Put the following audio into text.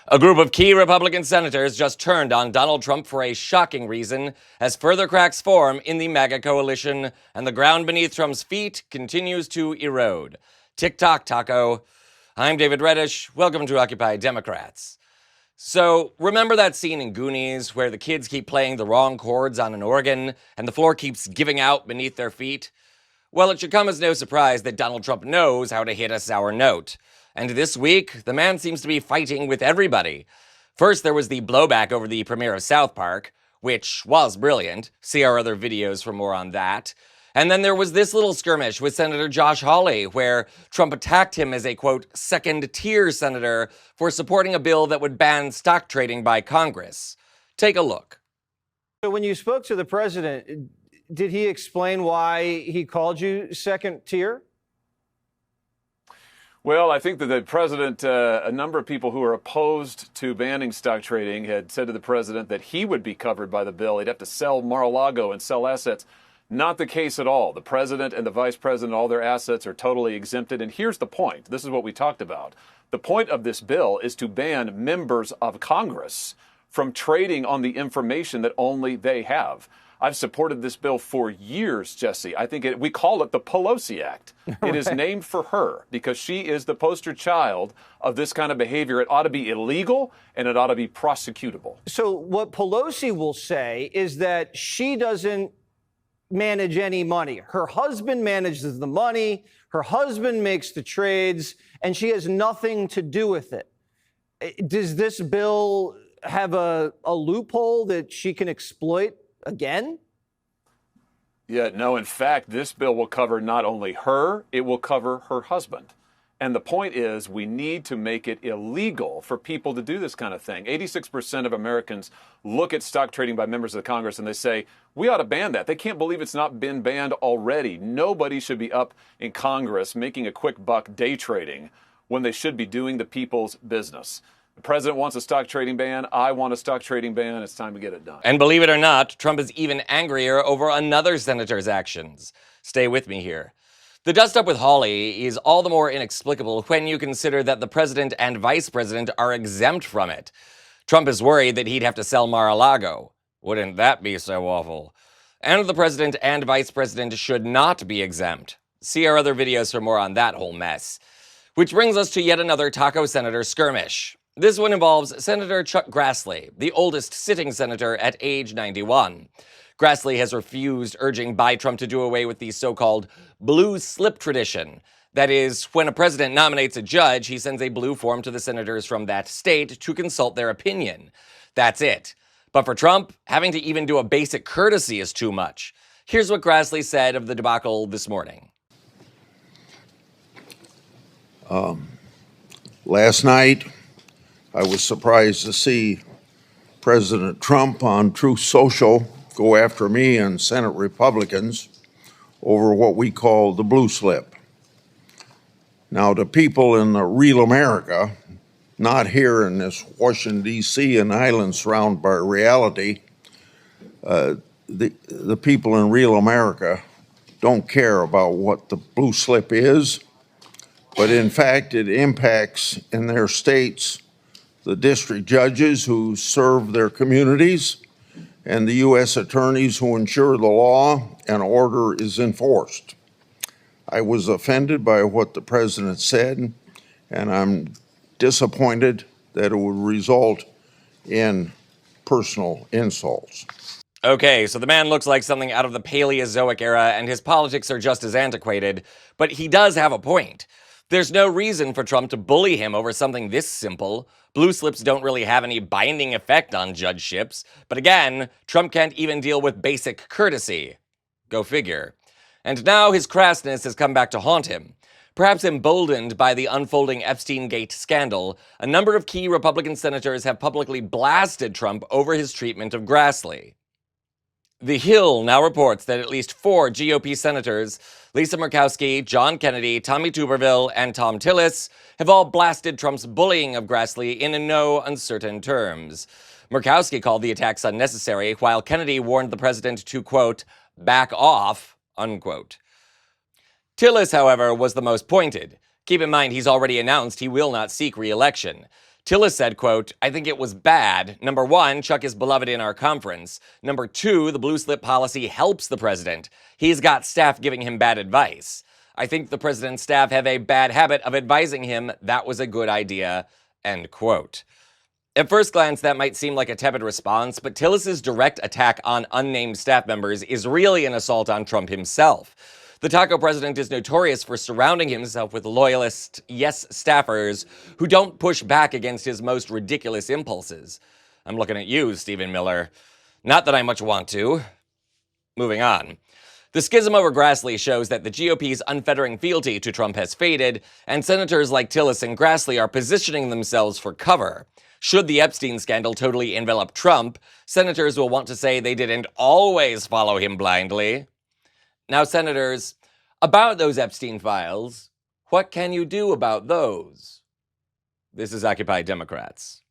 A group of key Republican senators just turned on Donald Trump for a shocking reason as further cracks form in the MAGA coalition and the ground beneath Trump's feet continues to erode. Tick-tock, taco. I'm David Reddish. Welcome to Occupy Democrats. So, remember that scene in Goonies where the kids keep playing the wrong chords on an organ and the floor keeps giving out beneath their feet? Well, it should come as no surprise that Donald Trump knows how to hit a sour note. And this week, the man seems to be fighting with everybody. First, there was the blowback over the premiere of South Park, which was brilliant. See our other videos for more on that. And then there was this little skirmish with Senator Josh Hawley, where Trump attacked him as a, quote, second-tier senator for supporting a bill that would ban stock trading by Congress. Take a look. So when you spoke to the president, did he explain why he called you second tier? Well, I think that the president, a number of people who are opposed to banning stock trading had said to the president that he would be covered by the bill. He'd have to sell Mar-a-Lago and sell assets. Not the case at all. The president and the vice president, all their assets are totally exempted. And here's the point. This is what we talked about. The point of this bill is to ban members of Congress from trading on the information that only they have. I've supported this bill for years, Jesse. I think we call it the Pelosi Act. It is named for her because she is the poster child of this kind of behavior. It ought to be illegal and it ought to be prosecutable. So what Pelosi will say is that she doesn't manage any money. Her husband manages the money. Her husband makes the trades, and she has nothing to do with it. Does this bill have a loophole that she can exploit again? Yeah, no, in fact, this bill will cover not only her, it will cover her husband. And the point is, we need to make it illegal for people to do this kind of thing. 86% of Americans look at stock trading by members of the Congress and they say, we ought to ban that. They can't believe it's not been banned already. Nobody should be up in Congress making a quick buck day trading when they should be doing the people's business. The president wants a stock trading ban. I want a stock trading ban. It's time to get it done. And believe it or not, Trump is even angrier over another senator's actions. Stay with me here. The dust-up with Hawley is all the more inexplicable when you consider that the president and vice president are exempt from it. Trump is worried that he'd have to sell Mar-a-Lago. Wouldn't that be so awful? And the president and vice president should not be exempt. See our other videos for more on that whole mess. Which brings us to yet another taco senator skirmish. This one involves Senator Chuck Grassley, the oldest sitting senator at age 91. Grassley has refused urging by Trump to do away with the so-called blue slip tradition. That is, when a president nominates a judge, he sends a blue form to the senators from that state to consult their opinion. That's it. But for Trump, having to even do a basic courtesy is too much. Here's what Grassley said of the debacle this morning. Last night, I was surprised to see President Trump on Truth Social go after me and Senate Republicans over what we call the blue slip. Now, to people in the real America, not here in this Washington, D.C. and island surrounded by reality, the people in real America don't care about what the blue slip is, but in fact, it impacts in their states the district judges who serve their communities and the U.S. attorneys who ensure the law and order is enforced. I was offended by what the president said, and I'm disappointed that it would result in personal insults. Okay, so the man looks like something out of the Paleozoic era, and his politics are just as antiquated, but he does have a point. There's no reason for Trump to bully him over something this simple. Blue slips don't really have any binding effect on judgeships, but again, Trump can't even deal with basic courtesy. Go figure. And now his crassness has come back to haunt him. Perhaps emboldened by the unfolding Epstein-Gate scandal, a number of key Republican senators have publicly blasted Trump over his treatment of Grassley. The Hill now reports that at least 4 GOP senators, Lisa Murkowski, John Kennedy, Tommy Tuberville, and Tom Tillis, have all blasted Trump's bullying of Grassley in no uncertain terms. Murkowski called the attacks unnecessary, while Kennedy warned the president to, quote, back off, unquote. Tillis, however, was the most pointed. Keep in mind he's already announced he will not seek re-election. Tillis said, quote, "I think it was bad. Number one, Chuck is beloved in our conference. Number two, the blue slip policy helps the president. He's got staff giving him bad advice. I think the president's staff have a bad habit of advising him that was a good idea," end quote. At first glance, that might seem like a tepid response, but Tillis's direct attack on unnamed staff members is really an assault on Trump himself. The taco president is notorious for surrounding himself with loyalist yes staffers who don't push back against his most ridiculous impulses. I'm looking at you, Stephen Miller. Not that I much want to. Moving on. The schism over Grassley shows that the GOP's unfettering fealty to Trump has faded, and senators like Tillis and Grassley are positioning themselves for cover. Should the Epstein scandal totally envelop Trump, senators will want to say they didn't always follow him blindly. Now, senators, about those Epstein files, what can you do about those? This is Occupy Democrats.